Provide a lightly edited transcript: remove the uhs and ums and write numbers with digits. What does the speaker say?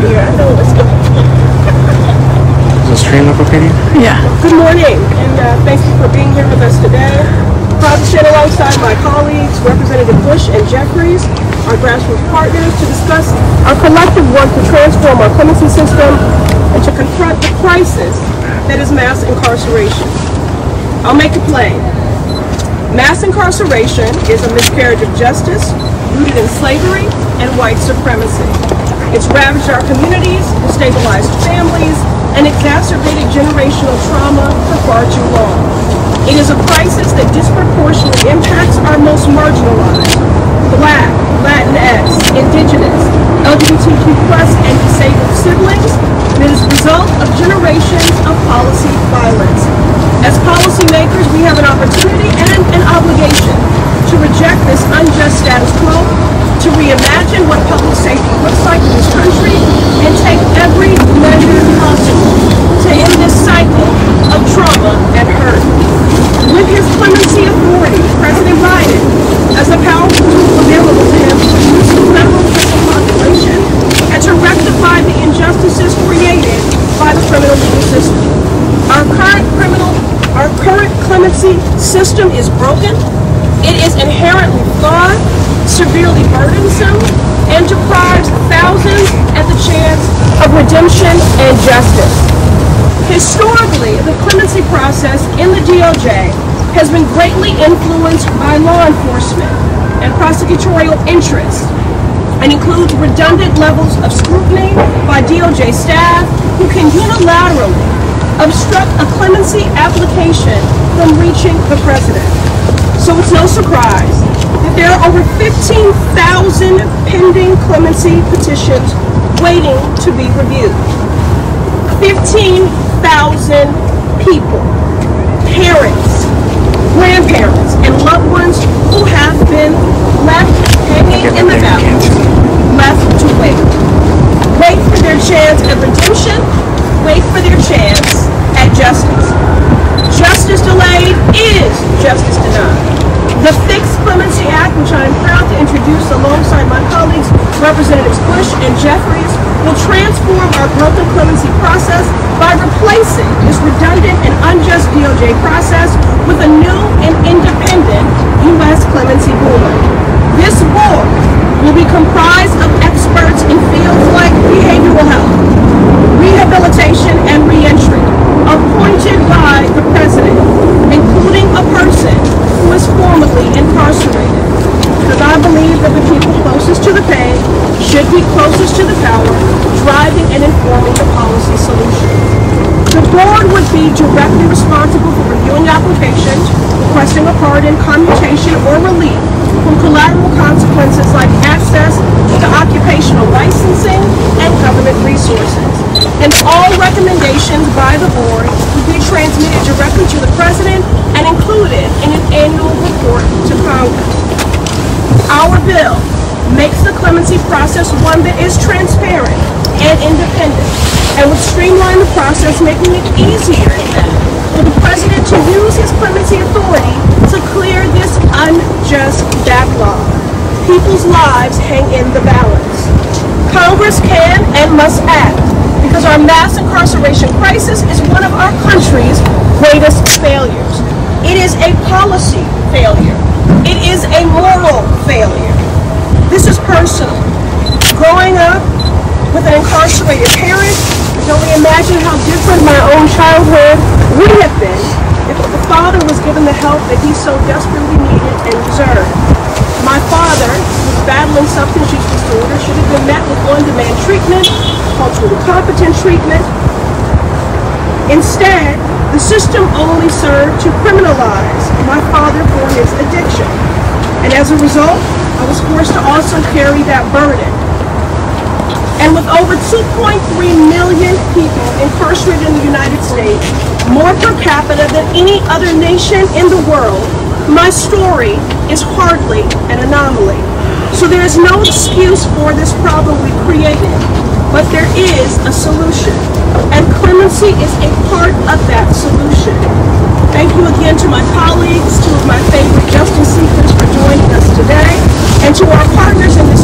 here. I know what's going on. Is the stream up okay? Yeah. Good morning, and thank you for being here with us today. Proud to stand alongside my colleagues, Representative Bush and Jeffries, our grassroots partners, to discuss our collective work to transform our clemency system and to confront the crisis that is mass incarceration. I'll make it plain. Mass incarceration is a miscarriage of justice rooted in slavery and white supremacy. It's ravaged our communities, destabilized families, and exacerbated generational trauma for far too long. It is a crisis that disproportionately impacts our most marginalized, Black, Latinx, Indigenous, LGBTQ+, and disabled siblings. It is the result of generations of policy violence. As policymakers, we have an opportunity and an obligation to reject this unjust status quo, to reimagine what public safety looks like in this country, and take every measure possible to end this cycle of trauma and hurt. With his clemency authority, President Biden, as a powerful tool available to him to reduce the federal prison population and to rectify the injustices created by the criminal legal system. Our current clemency system is broken. It is inherently flawed, severely burdensome, and deprives thousands at the chance of redemption and justice. Historically, the clemency process in the DOJ has been greatly influenced by law enforcement and prosecutorial interests, and includes redundant levels of scrutiny by DOJ staff who can unilaterally obstruct a clemency application from reaching the president. So it's no surprise that there are over 15,000 pending clemency petitions waiting to be reviewed. 15,000 people, parents, grandparents, and loved ones who have been left hanging in the balance, left to wait. Wait for their chance at redemption, wait for their chance at justice. Justice delayed is justice denied. The Fixed Clemency Act, which I am proud to introduce alongside my colleagues, Representatives Bush and Jeffries, will transform our broken clemency process by replacing this redundant and unjust DOJ process with a new and independent U.S. Clemency Board. This board will be comprised of experts in fields like behavioral health, rehabilitation, and reentry, appointed by the president, including a person who is formally incarcerated. Because I believe that the people closest to the pain should be closest to the power, driving and informing the policy solutions. The board would be directly responsible for reviewing applications, requesting a pardon, commutation, or relief from collateral consequences like access to occupational licensing and government resources. And all recommendations by the board would be transmitted directly to the president and included in an annual report to Congress. Our bill makes the clemency process one that is transparent and independent, and would streamline the process, making it easier for the president to use his clemency authority to clear this unjust backlog. People's lives hang in the balance. Congress can and must act, because our mass incarceration crisis is one of our country's greatest failures. It is a policy failure. It is a moral failure. This is personal. Growing up with an incarcerated parent, I can only imagine how different my own childhood would have been if the father was given the help that he so desperately needed and deserved. My father, who was battling substance use disorder, should have been met with on-demand treatment, culturally competent treatment. Instead, the system only served to criminalize my father for his addiction. And as a result, I was forced to also carry that burden. And with over 2.3 million people incarcerated in the United States, more per capita than any other nation in the world, my story is hardly an anomaly. So there is no excuse for this problem we created, but there is a solution. And clemency is a part of that solution. Thank you again to my colleagues, two of my favorite justice seekers, for joining us today, and to our partners in this